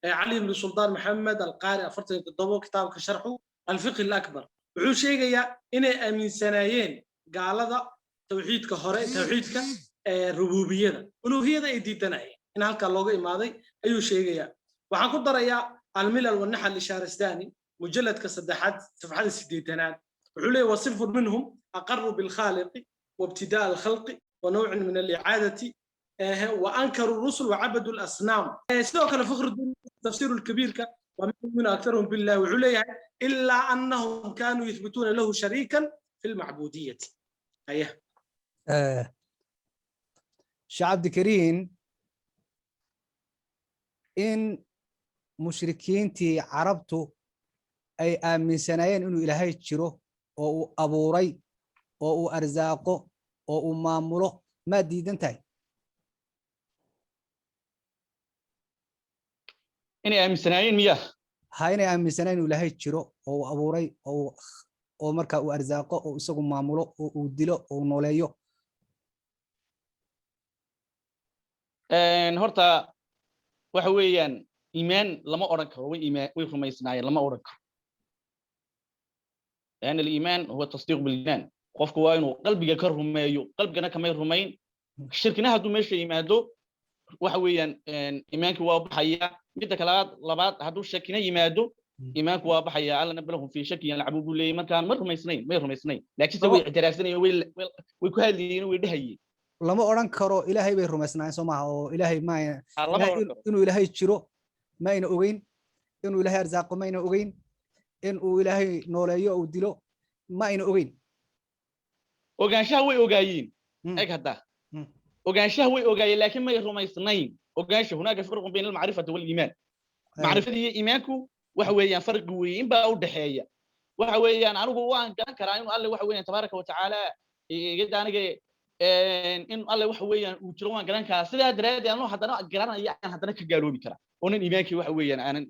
علي بن سلطان محمد القارئ أفرت الضبو كتاب كشرحه الفقه الأكبر وحو شيغيا إني أمين سنايين قال هذا توحيد كهراء توحيد كربوبية ألوهية إي ديدناي إن هلكا لوغا إمادي أيو شيغيا waxaan ku darayaa الملل والنحل لشارستاني مجلد كصدحات صفحات السديتنات وحولي وصف منهم أقروا بالخالق وابتداء الخلق ونوع من الإعادة وأنكروا الرسل وعبدوا الأصنام سواء كان فخر الدين تفسير الكبير ومن يؤمن أكثرهم بالله وعليه إلا أنهم كانوا يثبتون له شريكا في المعبودية أيه شعب ذكرين إن مشركين تي عربتو أي آمن سنين إنه إلهي تشيره أو أبوري أو أرزاقه أو ماموره ما ديدن تاي إني آمن سنين مياه هاي إني آمن سنين إلهي تشيره أو أبوري أو مركا أو أرزاقه أو إسقو ماموره أو ديله أو نوليه هرتا وحويان إيمان لما أورك هو إيمان ويفهم يصنعي لما أورك لأن الإيمان هو التصديق بالإيمان قف كواينه قلبي كرهم مايو قلبنا كما يرمين الشركة هادو ماشي يمادو وحويان إيمانك وابحيا جدك لبعض هادو الشركة يمادو إيمانك وابحيا على نبلهم في شك يلعبوا بالله ما كان مرهم يصنعين لكن سوي اعترافنا ويكهلين ويدهي لما أوران كرو إلهي بيرهم يصنعين سماه أو إلهي ما إنه إلهي تشيره ما إنه أوين إنه إلهي أرزاقه ما إنه أوين إنه إلهي نوليه أو ديله ما إنه أوين وكان شهوي أوجايين إيه هذا وكان شهوي أوجايين لكن ما يرهم يصنعين وكان هناك فرق بين المعرفة والإيمان معرفة هي إيمانكو وحويان فرق وين بقى ودحية وحويان أنا جوان كان كرايم قال لي وحويان تبارك وتعالى جد أنا إن الله وحويان وجروان كلام كاسدا درادي أنا حتى أنا قرأنا يعني حتى أنا كجالو بكرة ونن إيمانك وحويان أنا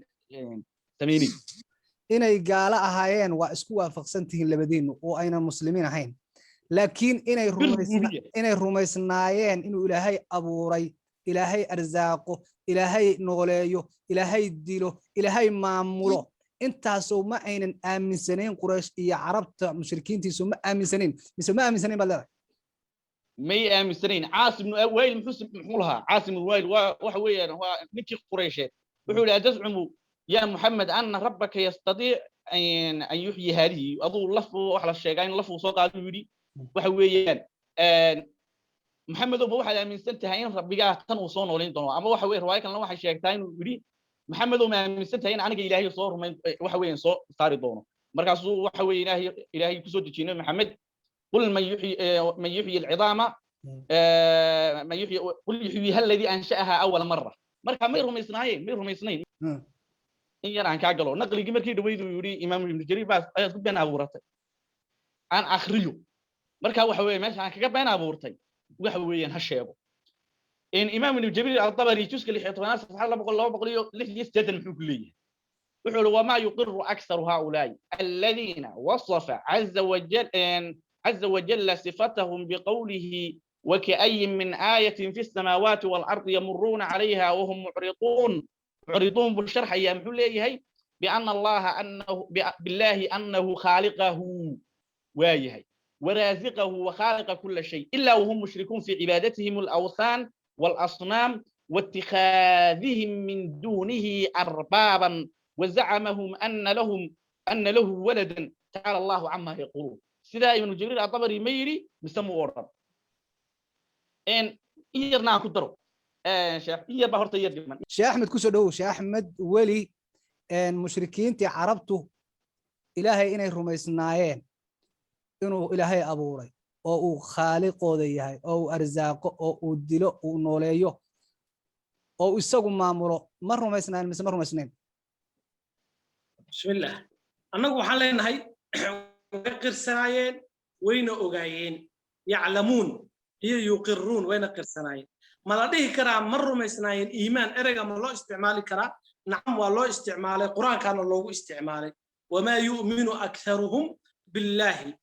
سميني إنay gaala ahaayeen waa isku waafaqsantihiin labadiinu oo ayna muslimiin ahayn laakiin inay rumaysnaayeen inuu ilaahay abuuray ilaahay arzaaqo ilaahay nooleeyo ilaahay dilo ilaahay maamulo intaasoo ma aynan aaminsanayn quraysh iyo carabta mushrikiintiisu ma aaminsanayn mise ma aaminsanayn baad leedahay may aaminsanayn caasim wayl muxuu lahaa caasim wayl waxa weeyaan waa ninkii quraysheed wuxuu ilaahay tascumu يا محمد أن ربك يستطيع أن يحيي هذه أظن لفظ وحلا الشيغان لفظ صوت قالوا يدي وحويان محمد أبو واحد من سنتين ربك تنوصون ولين تنو أما وحوي رواية كان واحد شيغتين يدي محمد ما من سنتين أنا إلهي صور من وحوي صار دونه مركز وحوي إلهي كسود تشينه محمد قل من يحيي العظام من يحيي قل يحييها الذي أنشأها أول مرة مركز ما يرهم يصنعين إن يران كاجلو نقل جمر كي دويدو يوري إمام ابن جرير بس أيات كبين أبورته عن آخريو مركا وحوي ماشي عن كبين أبورته وحوي هالشيء إن إمام ابن جرير الطبري تشكل الحيطان سبحان الله بقول له ليش يستدل الحكولية وحول وما يقر أكثر هؤلاء الذين وصف عز وجل صفتهم بقوله وكأي من آية في السماوات والأرض يمرون عليها وهم معرضون بالشرح يا محولي هي بأن الله بالله أنه خالقه وايهي ورازقه وخالق كل شيء إلا وهم مشركون في عبادتهم الأوثان والأصنام واتخاذهم من دونه أربابا وزعمهم أن له ولدا تعالى الله عما يقولون سيدا ابن جرير الطبري ميري بسمو الرب إن يرنا كدرو شيخ أحمد كسدو شيخ أحمد ولي المشركين تي عربته إلهي إني رميسنايين إنه إلهي أبوري أو خالق ذي أو أرزاق أو دلو أو نوليو أو إسقو مامورو مر رميسنايين مس مر رميسنايين بسم الله أنا وحالين هاي قرسنايين وين أوجايين يعلمون هي يقرون وين قرسنايين ما لديه كرا مرة ما يسناين إيمان إرجع ما الله استعمالي كرا نعم والله استعماله القرآن كان الله استعماله وما يؤمن أكثرهم بالله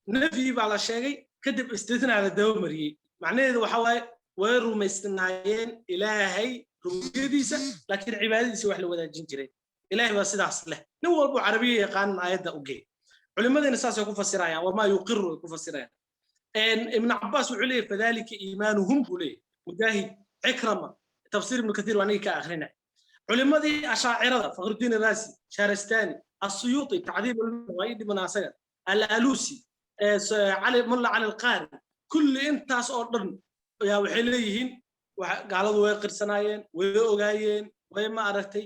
نفي على شيء كذب استثناء على الدومري معناه إذا وحواي ويرو ما يسناين إلهي rububiyadiisa laakiin cibaadadiisa wax la wadaajin jiray ilaahay baa sidaas leh nin walba carabiga yaqaan aayadda u geey culimadina saasay ku fasirayaan wama yuqirru ku fasirayaan ibn Abbas wuxuu leeyahay fadalika iimanuhum bulay mujahid ikrama tafsir ibn kathir wa aniga ka akhrina culimadii ashaacirada fakhruddin raasi sharastani as-suyuti ta'dib al-waid ibn asaga al-alusi ali mulla ali al-qari kull intaas oo dhan yaa waxay leeyihiin gaaladu way qirsanaayeen way ogaayeen way ma aragtay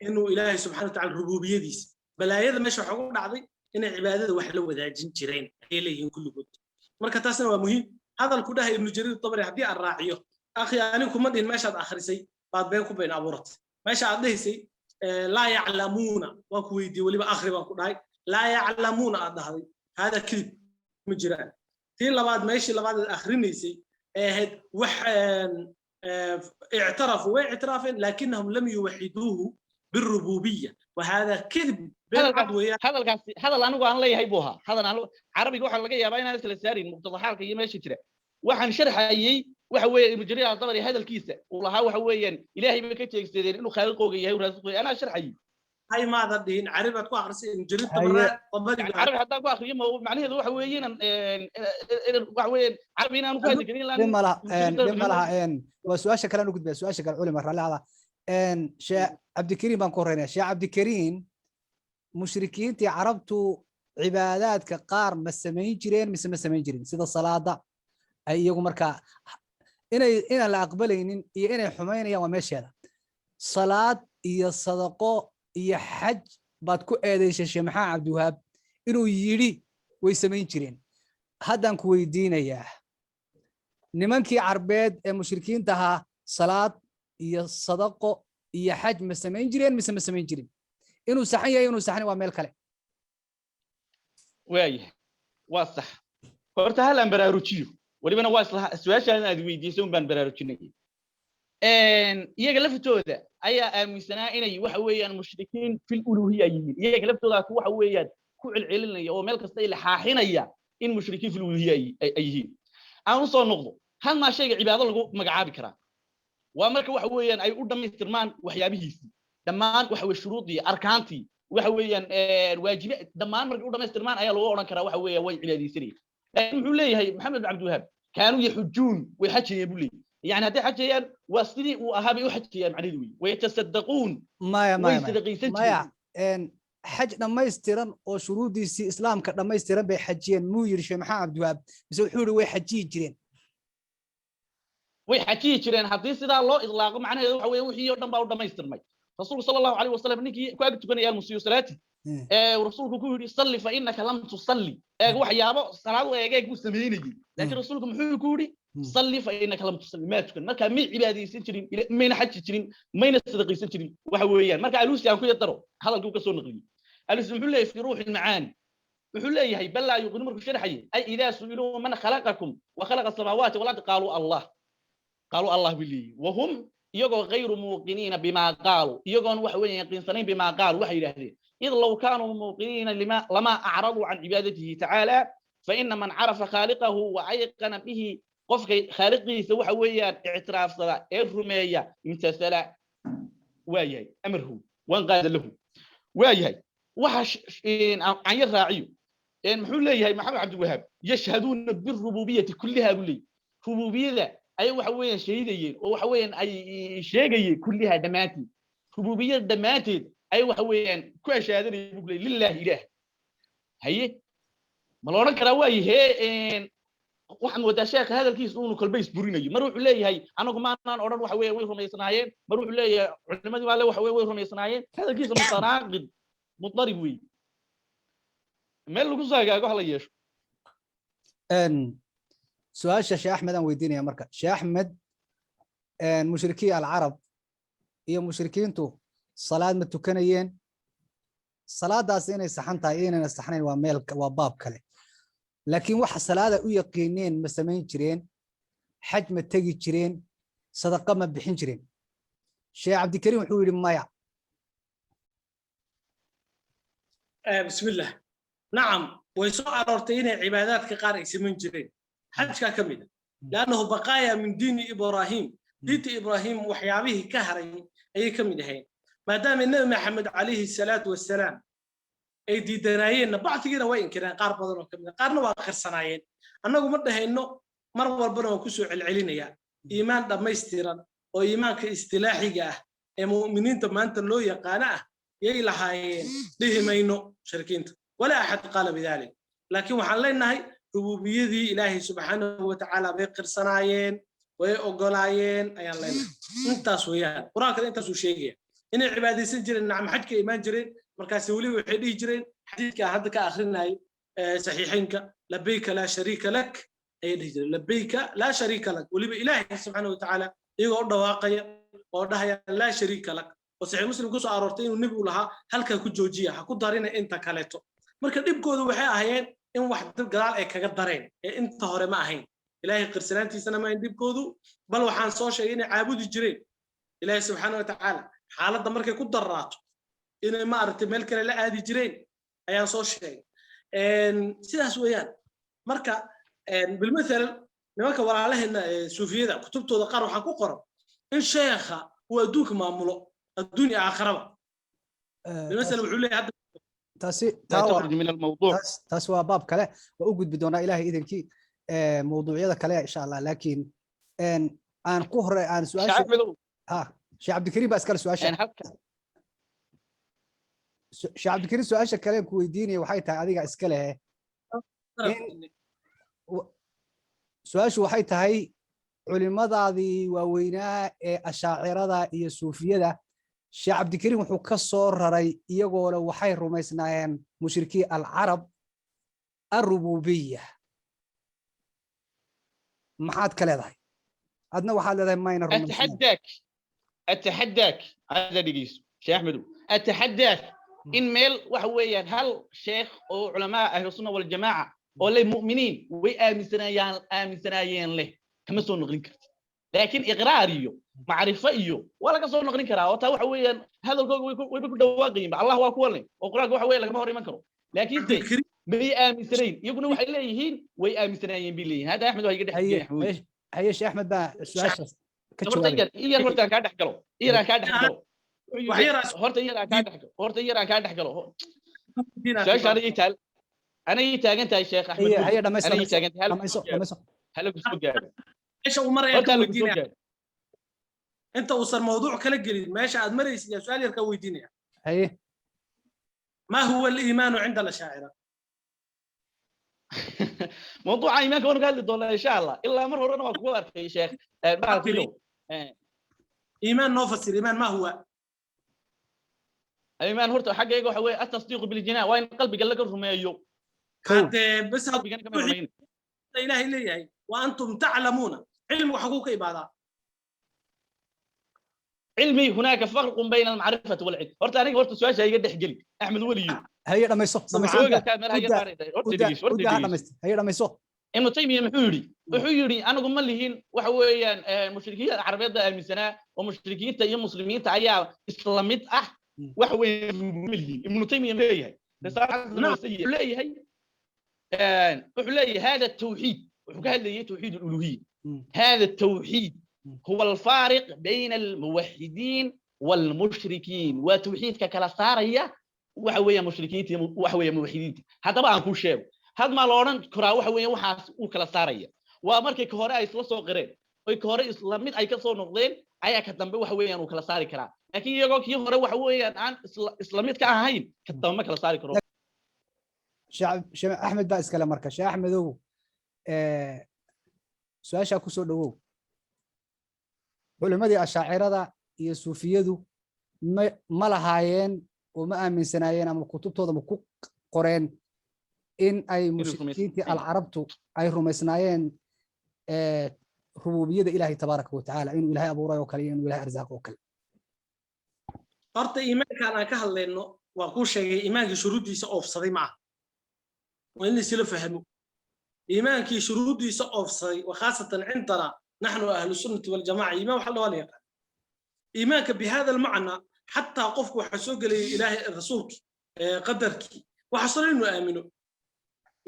inuu ilaahay subhanahu wa ta'ala rububiyadiisa balaayada meesha waxa ugu dhacday inay cibaadada wax la wadaajin jireen ay leeyihiin kulligood marka taasna waa muhiim hadalku dhahay ibn jarir tabari hadii aan raaciyo akhi anigu kuma dhihin meeshaad akhrisay baad been ku been abuurat meesha aad dhahaysay la ya'lamuna waan ku weydiiyay waliba akhri baan ku dhahay la ya'lamuna aad dhahday hada kidib ma jiraan tii labaad meeshii labaad akhrinaysay ahayd wax اعترفوا واعترافا لكنهم لم يوحدوه بالربوبيه وهذا كذب هذا anigu aan leeyahay booha hada carabiga waxa laga yaabaa inaan isla saarin muqtadaxaalka iyo meesha jira waxaan sharxayay waxa weeye ibn jarir al-tabari hadalkiisa uu lahaa waxa weeyaan ilaahay ba ka jeegsadeen inuu khaliqooga yahay raasiqo ana sharxayay hay ma dadin carabiga ku akhrisay ibn jarir tabari carabi hadaa ku akhriyo macnaheedu waxa weeyaan waxa weeyaan carabi inaan ku hadli karin malaha waa su'aasha kale aan u gudbay su'aasha kale culimo raalada sheekh cabdikariim baan ku horeynaa sheekh cabdikariim mushrikiintii carabtu cibaadaadka qaar ma samayn jireen mise ma samayn jirin sida salaada ay iyagu markaa inaan la aqbalaynin iyo inay xumaynayaan waa meesheeda salaad iyo sadaqo iyo xaj baad ku eedaysay sheekh maxamed cabdiwahaab inuu yidhi way samayn jireen haddaan ku weydiinayaa nimankii carbeed ee mushrikiinta ahaa salaad iyo sadaqo iyo xaj ma samayn jireen mise ma samayn jirin inuu saxan yahay inuu saxan waa meel kale waayahay waa sax horta hal aan baraarujiyo walibana waa isla su'aashaan aad weydiisay baan baraarujinay iyaga laftooda ayaa aaminsanaa inay waxa weeyaan mushrikiin fil uluhiyya yihiin iyaga laftooda waxa weeyaan ku cilcilinaya oo meel kasta ay xaaxinaya in mushrikiin fil uluhiyya ay yihiin aan soo noqdo hal ma shayga cibaado lagu magacaabi karaa waa marka waxa weeyaan ay u dhameystirmaan waxyaabihiisii dhammaan waxa weey shuruudii arkaantii waxa weeyaan waajibi dhammaan marka u dhameystirmaan ayaa lagu oran karaa waxa weeyaan way cibaadeysanayeen laakiin wuxuu leeyahay maxamed cabdi wahaab kaanuu yaxujuun way xajiyeen buu leeyahay يعني هذا حجيان واسدي وأهابي وحجيان معنيه ويتصدقون ما حج لما يستيرن أو شروط دي إسلام لما يستيرن بحجيان مو يرشي محمد عبد الوهاب بس وحوله ويحجي جرين ويحجي جرين حديث إذا الله إطلاق معناه وحي يردن باو لما يستيرن رسول صلى الله عليه وسلم نيجي كأجت بني المسيوسرات ورسولك كوري صلي فإنك لم تصلي وحيابا صلاة ويجاك مسلمين لكن رسولك محيو كوري صلي فإنك لم تصلي ما تكن مركا مي عبادي سنترين مين حج سنترين مين صدقي سنترين وحويان مركا علوسي عن كل يضرب هذا الجو كسر نقلي علوسي بحول في روح المعاني بحول هي بلا يقول مركو شرحي أي إذا سئلوا من خلقكم وخلق السماوات والأرض قالوا الله بالله وهم يقوا غير موقنين بما قالوا يقون وحوين يقين سنين بما قالوا وحي لهذه إذ لو كانوا موقنين لما أعرضوا عن عبادته تعالى فإن من عرف خالقه وأيقن به قفك خالقيسا waxa weeyaan i'tiraafsada ee rumeeya imtasala waayahay amarhu wan qaada lahu waayahay waxa aan yar raaciyo muxuu leeyahay maxamed cabdi wahaab yashhaduna bir rububiyyati kullaha bulay rububiyada ay waxa weeyaan sheegayeen oo waxa weeyaan ay sheegayeen kullaha dhamaantii rububiyada dhamaanteed ay waxa weeyaan ku ashaadanayeen bulay lillahi ilaah haye ma la oran karaa waayahay waxaan wadaa sheekh hadalkiisa uu kalbays burinayo mar wuxuu leeyahay anagu ma aanan oran waxa weey way rumeysnaayeen mar wuxuu leeyahay culimadii waa waxa weey way rumeysnaayeen hadalkiisa mutanaaqid mudarib weey meel lagu saagaago hala yeesho su'aasha sheekh Ahmed aan weydiinaya marka sheekh Ahmed mushrikii al-arab iyo mushrikiintu salaad ma tukanayeen salaadaas inay saxan tahay inay saxnayn waa meel waa baab kale laakiin waxa salaada u yaqiineen ma samayn jireen xaj ma tagi jireen sadaqa ma bixin jireen sheekh cabdikariim wuxuu yiri maya bismillah nacam way soo aroortay inay cibaadaadka qaar ay samayn jireen xajka kamid laanahu baqaaya min diin ibrahim diinta ibraahim waxyaabihii ka haray ayay ka mid ahayn maadaama nabi maxamed calayhi salaatu wassalaam ay diidanaayeenna bacdigiina way inkireen qaar badan oo ka mid qaarna waa khirsanaayeen annagu ma dhahayno mar walbana waan ku soo celcelinayaa iimaan dhammaystiran oo iimaanka istilaaxiga ah ee mu'miniinta maanta loo yaqaana ah yay lahaayeen dhihi mayno shirkiinta walaa axad qaala bidalik laakiin waxaan leenahay rububiyadii ilaahay subxaanahu watacaala bay qirsanaayeen way ogolaayeen ayaan leenahay intaas weeyaan qur-aankana intaasuu sheegaya inay cibaadaysan jireen nacam xajka imaan jireen markaasi weliba waxay dhihi jireen xadiidka hadda ka akhrinayo saxiixaynka labayka laa shariika lak ayay dhihi jireen labayka laa shariika lak weliba ilaahay subxaanahu watacaala iyagoo u dhawaaqaya oo dhahaya laa shariika lak oo saxiix muslim kusoo aroortay inuu nebigu lahaa halkaa ku joojiya ha ku darina inta kaleeto marka dhibkoodu waxay ahaayeen in wax gadaal ay kaga dareen ee inta hore ma ahayn ilaahay qirsanaantiisana ma ahayn dhibkoodu bal waxaan soo sheegay inay caabudi jireen ilaahay subxaanahu watacaala xaaladda markay ku darraato inay ma aragtay meel kale la aadi jireen ayaan soo sheegay sidaas weeyaan marka bilmathal nimanka walaalaheena suufiyada kutubtooda qaar waxaa ku qoran in sheekha uu adduunka maamulo adduun iyo aakhiraba bilmathal wuxuu leeyahay hadda taas waa baab kale waa u gudbi doonaa ilaahay idankii mawduucyada kale insha allah laakiin aan ku hore aan su'aasha sheekh cabdikariim baa iskale su'aasha sheekh cabdikariim su'aasha kale ku weydiinaya waxay tahay adiga iska leh su'aashu waxay tahay culimadaadii waaweynaa ee ashaacirada iyo suufiyada sheekh cabdikariim wuxuu ka soo raray iyagoo waxay rumaysnaayeen mushrikii alcarab arububiya maxaad ka leedahay adna waxaad leedahay mayna أتحداك هذا دقيس شيخ أحمد أتحداك إن ميل وحويا هل شيخ أو علماء أهل السنة والجماعة أو لي مؤمنين وآمن سنايين له كما سون نغني كرت لكن إقراريو معرفيو ولا كسون نغني كرا وتا وحويا هذا الكوك ويبكوا دواقين الله هو كولين وقراك وحويا لك ما هو يمكنه لكن بي آمن سنين يقولوا وحي ليهين وآمن سنايين بليهين هذا أحمد وهي قد هي شيخ أحمد بقى السؤال إيران هرتا كان دحقلو إيران كان دحقلو هرتا إيران كان دحقلو هرتا إيران كان دحقلو شايف أنا يتاج أنت يا شيخ أحمد هي دمس أنا يتاج أنت هلا قصو جاب إيش عمر يا كويدينيا أنت وصل موضوع كلا جديد ماشي عاد مريس يا سؤال يا كويدينيا هي ما هو الإيمان عند الأشاعرة موضوع إيمان كونه قال لي إن شاء الله إلا مرة أنا أقول يا شيخ بعد كله إيمان نفسر إيمان ما هو إيمان هرت حاجة يقول حوي التصديق بالجنان وين قلبي قال لك الرمي أيوب حتى بس لا إله إلا الله وأنتم تعلمون علم وحقوق إبادة علمي هناك فرق بين المعرفة والعلم هرت أنا قلت سؤال شيء قد حجلي أحمد ولي هي لما يصح هي لما يصح إنه تيمية محوري أنا قم لهين وحويا مشركين العربية المسنة ومشركين تيم مسلمين تعيا إسلاميت وحويا ملهين إنه تيمية ليه ليه هذا التوحيد وحكى توحيد الألوهية هذا التوحيد هو الفارق بين الموحدين والمشركين وتوحيد ككلاستارية وحويا مشركين وحويا موحدين هذا بقى كل شيء هذا ما لورن كرا وحويا وحاس وكلاستارية ومركي كهراء إسلام سو قرين أي كهراء إسلاميت أي كسر نقدين أي كتنبه وحويا وكلاستاري كرا لكن يقول كي هراء وحويا عن إسلاميت كهاين كتنبه كلاستاري كرا شعب أحمد بائس كلام مركز شا أحمد هو سؤال شاكو سو دو علماء الشاعرة iyo suufiyadu ma lahaayeen oo ma aaminsanaayeen ama kutubtooda ma ku qoreen in ay mushrikiintii al-carabtu ay rumaysnaayeen rububiyada ilaahay tabaaraka wa tacaala inuu ilaahay abuuray oo kale inuu ilaahay arsaaq oo kale horta iimaanka aan ka hadlayno waa ku sheegay iimaanka shuruudiisa oofsaday ma aha waa in la isla fahmo iimaankii shuruudiisa oofsaday wa khaasatan cindana nahnu ahlu sunnati wal jamaa iimaan waxa loo leeyahay إيمانك بهذا المعنى حتى قفك وحسوق لإله الرسولك قدرك وحصل إنه آمنوا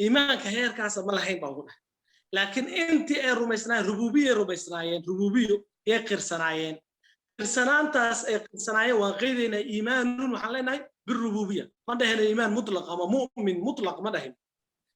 إيمانك هير كاسة ما لهين بقولها لكن أنت رميسنا ربوبية رميسنا ربوبية يقر سنايين قرسنانتاس أي قرسنايين وقيدنا إيمان وحلينا بالربوبية ما ده هنا إيمان مطلق أما مؤمن مطلق ما ده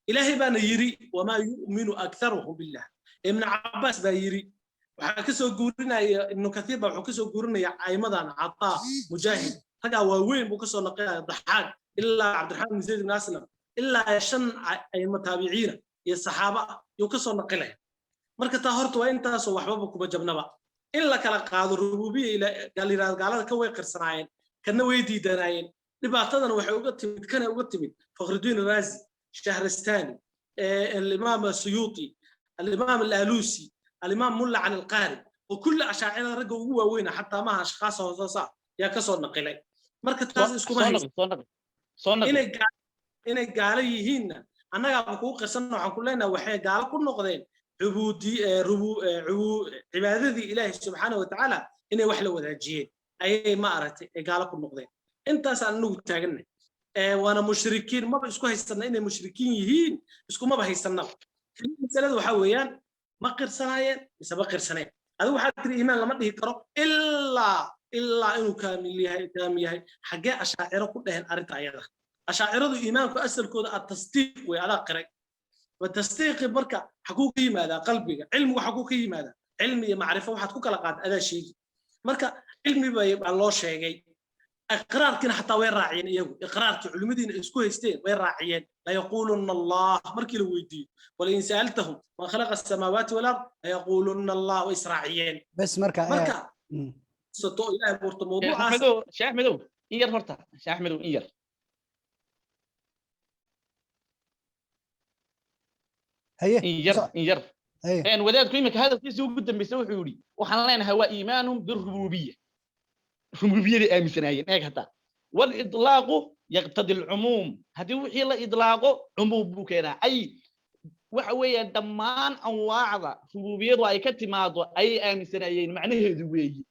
إلهي بان يري وما يؤمن أكثرهم بالله ابن عباس با يري وحكسو قورنا إنه كثير وحكسو قورنا يا أيمدان عطاء مجاهد هذا وين بكسو لقيا ضحاك إلا عبد الرحمن بن زيد بن أسلم إلا شن أي متابعين يا الصحابة يكسو نقله marka taa horta waa intaas oo waxba kuma jabnaba in la kala qaado rububiyya ila gaalada ka way qirsanaayeen kana way diidanayeen dhibaatadana waxay uga timid kana uga timid Fakhruddin Razi Shahrastani al-Imam Suyuti al-Imam al-Alusi al-Imam Mulla Al Qari وكل أشاعرة رجعوا هو وين حتى ما أشخاص هذا يا كسر نقلة مركز تاس إسكوما هي إن قاليهن أنا أبغى قصنا عن كلنا وحي قال كل نقدين عبودي عبادة إله سبحانه وتعالى إنه وحلا وذاجين أي ما أردت قال كل نقدين أنت سألنو تاجنا وأنا مشركين ما بيسكوا هيستنا إنه مشركين يهين إسكوا ما بهيستنا المسألة وحويان ما قرصناين بسبب قرصناين هذا واحد الإيمان لما تيجي كرو إلا إنه كامل هاي حاجة أشاعرة كلها أرد عيادة أشاعرة الإيمان كأسر كود التصديق وعلى قرء والتصديق بركة حقوقي ماذا قلبي علم وحقوقي ماذا علمي معرفة واحد كوك لقاد هذا شيء مركا علمي بيبقى الله شيء إقرار كنا حتى وين راعين إياه إقرار علمدين إسكو هستين وين راعين لا يقولون الله مركي لو يدي ولئن سألتهم ما خلق السماوات والأرض لا يقولون الله وإسرائيل بس مركا ستو إلى بورت موضوع شيخ أحمدو إير فرتا شيخ أحمدو إير هي إير إن وداد قيمك هذا الشيء سوق جدا بيسوي حوري وحنا هو إيمان بالربوبية ربوبية آمسنايين هيك حتى والإطلاق يقتضي العموم هذه وحي لا إطلاقه عموم بكنا أي وحوي دمان أنواع ربوبية وأي كتماض أي آمسنايين معناه ذوي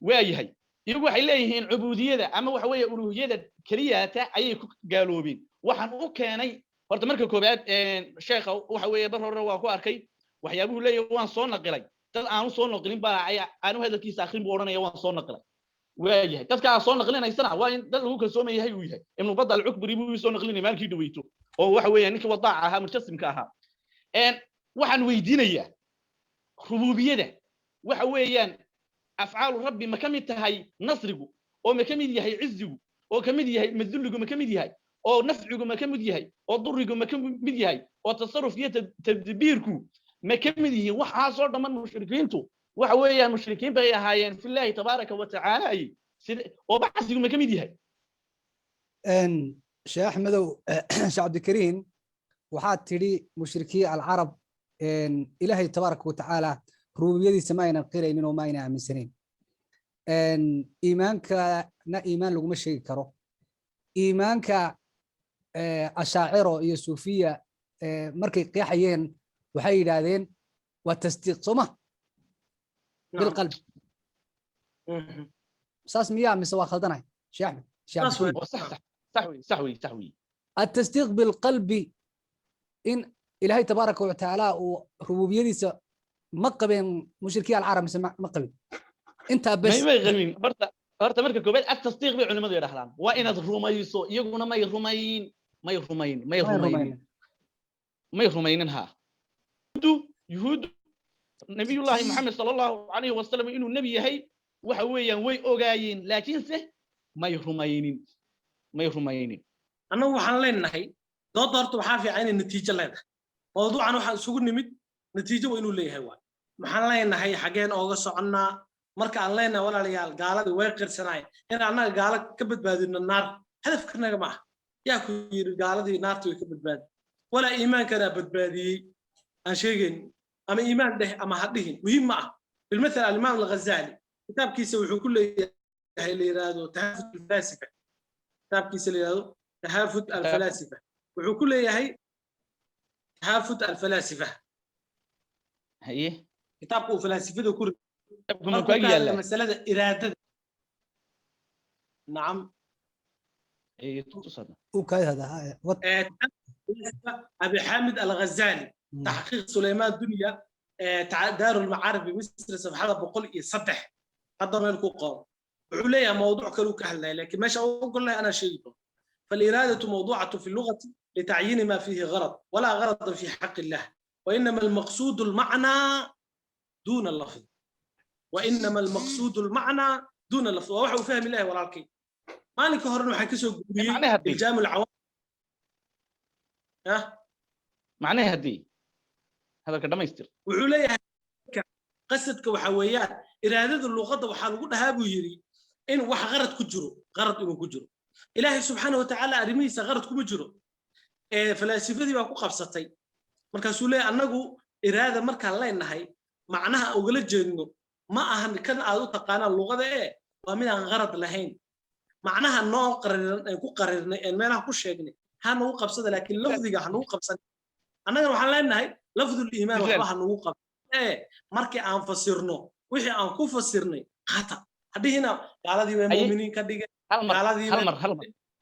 وأي يقول حليهن عبودية أما وحوي ألوهية كرياته أي قالوا بين وحن كاني horta marka koobaad sheekha waxa weeye bar hore waa ku arkay waxyaabuhu leeyahay waan soo naqilay dad aan soo naqilin baa aanu hadalkiisa akhrin buu oranaya waan soo naqilay waayahay dadka aan soo naqlinaysana waa in dad lagu kalsoon yahay uu yahay ibn badal ukbari buu soo naqlinay maalkii dhaweyto oo waxa weeye ninka wadaaca ahaa mutasimka ahaa waxaan weydiinayaa rububiyada waxa weeyaan afcaalu rabbi ma kamid tahay nasrigu oo ma kamid yahay cizigu oo kamid yahay madulligu ma kamid yahay oo nafcigu ma kamid yahay oo durigu ma kamid yahay oo tasarrufiyada tadbiirku ma kamid yihiin waxa soo dhaman mushrikiintu waxa weeyaan mushrikiin bay ahaayeen fillahi tabaaraka wa ta'ala ay oo bacsigu ma kamid yahay sheekh Ahmedow sheekh Abdulkariim waxaad tiri mushrikii al-arab ilaahi tabaaraka wa ta'ala rububiyadiisa ma aynan qiraynin oo ma aynan aaminsaneyn iimaanka na iimaan lagu ma sheegi karo iimaanka ashaaciro iyo suufiya markay qeexayeen waxay yiraahdeen waa tasdiiq soma bil qalb saas miyaa mise waa khaldanay sheekh صحوي التصديق بالقلب إن إلهي تبارك وتعالى وربوبيته مقبل مشركي العرب مقبل أنت بس ما يغلمين horta marka koobaad at-tasdiiq bi culimadu yiraahdaan waa inaad rumayso iyaguna ma rumaynin ha yuhuud nabiyullaahi maxamed sallallahu alayhi wa sallam inuu nabi yahay waxa weeyaan way ogaayeen laakiin se ma rumaynin annagu waxaan leenahay dood horta waxa fiican in natiijo leedahay mawduucan waxa isugu nimid natiijo waa inuu leeyahay waa maxaan leenahay xageen ooga soconnaa marka aan leenahay walaalayaal gaalada way qirsanay in anaga gaala ka badbaadino naar hadafkanaga ma yaa ku yiri gaaladii naartu way ka badbaad wala iimaankana badbaadiyay aan sheegin ama iimaan dheh ama hadhihin muhiim ma bil مثال al-Imam al-Ghazali kitabkiisa wuxuu ku leeyahay leeyraado tahafut al-falasifa kitabkiisa leeyraado tahafut al-falasifa wuxuu ku leeyahay tahafut al-falasifa haye kitabku falsafada ku مسألة إرادة نعم اي تصدق وكاي هذا أبي حامد الغزالي تحقيق سليمان الدنيا دار المعارف بمصر صفحة بقول يصدح هذا ما لكم قام عليها موضوع كلو كهلا لكن ماشي أقول له أنا شيء فالإرادة موضوعة في اللغة لتعيين ما فيه غرض ولا غرض في حق الله وإنما المقصود المعنى دون اللفظ وإنما المقصود المعنى دون اللفظ ووحوا فهم الله ولكن مالك هرنو حكسو الجام العوام معناها دي هذا كلام يستر وعليها قصدك وحويات إرادة اللغة وحال قدها أبو يري إن وح غرض كجرو غرض إنه كجرو إلهي سبحانه وتعالى أرميس غرض كمجرو فلاسفة دي بقى قبصتي مركز سولي أنه إرادة مركز الله إنها معناها أقول جنو ما أهم كان أدو تقانا اللغة ده ومن غرض لهين معناها النوع قررنا إن ما نحكو شيء هنو قبصة لكن لفظي هنو قبصة أنا وحنا إنها لفظ الإيمان وحنا هنو قبصة markii aan fasirno wixii aan ku fasirnay qata hadina gaaladii way muuminiin ka dhigeen gaaladii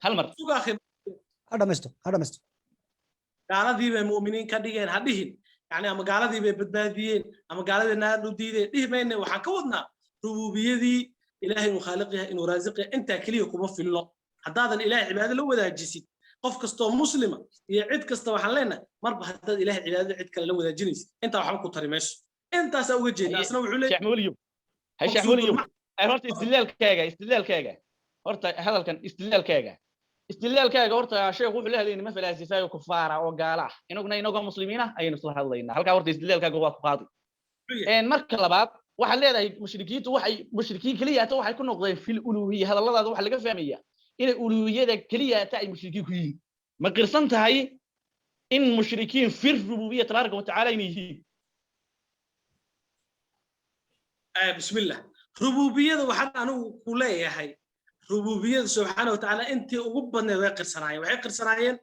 hal mar hadamasto gaaladii way muuminiin ka dhigeen hadihin yani ama gaaladii bay badbaadiyeen ama gaaladii naar u diideen dhihmayna waxaan ka wadnaa rububiyadii ilaahay uu khaaliqiya inuu raasiqiya inta kaliya kuma filno hadaadan ilaahay cibaado la wadaajisid qof kastoo muslima iyo cid kasta waxaan leenahay marba haddaad ilaahay cibaadada cid kale la wadaajinaysid inta waxba ku tari mayso intaas uga jeeda asna wuxuu leeyahay shacmuliyo hay shacmuliyo ay horta istidlaalkaaga horta hadalkan istidlaalkaaga horta sheekhu wuxuu leeyahay ma falaasifayo kufaara oo gaala ah inagoo muslimiina ayaynu soo hadlaynaa halka horta istidlaalkaaga waa ku qaadi marka labaad waxa leedahay mushrikiin kaliya waxay ku noqdeen fil uluhiyya hadalladaada waxa laga fahmayaa إن أولوية كلية تاعي مشركين كلين ما قرصنت هاي إن مشركين في الربوبية تبارك وتعالى ينهي بسم الله ربوبية وحتى أنا كلية هاي ربوبية سبحانه وتعالى أنت وقبنا ذاكر صناعي وعقر صناعي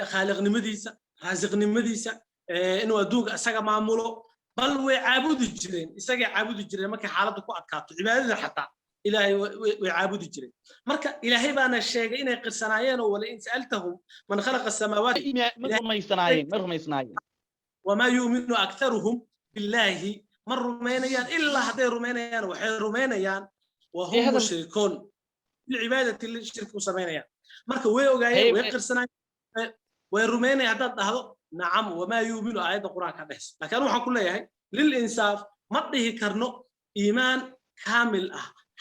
خالق نمديسة رازق نمديسة إنه أدوق أساق معموله بل وعابد الجرين إساق عابد الجرين ما كان حالته كو أتكاتو عبادة حتى إلهي ويعابد الجرين مركا إلهي بانا الشيء إنه قرصنايين ولئن سألتهم من خلق السماوات مرهم يصنايين وما يؤمن أكثرهم بالله من رمينيان إلا هذي رمينيان وحي رمينيان وهم مشركون بالعبادة اللي يشركوا سمينيان مركا ويوغايين ويقرصنايين ويرميني هذا هذا نعم وما يؤمن آيات القرآن كبس لكن روح كل يهي للإنصاف مطيه كرنو إيمان كامل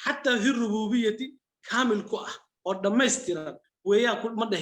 حتى في الربوبية كامل كوه ودمستيرا ويا كل مده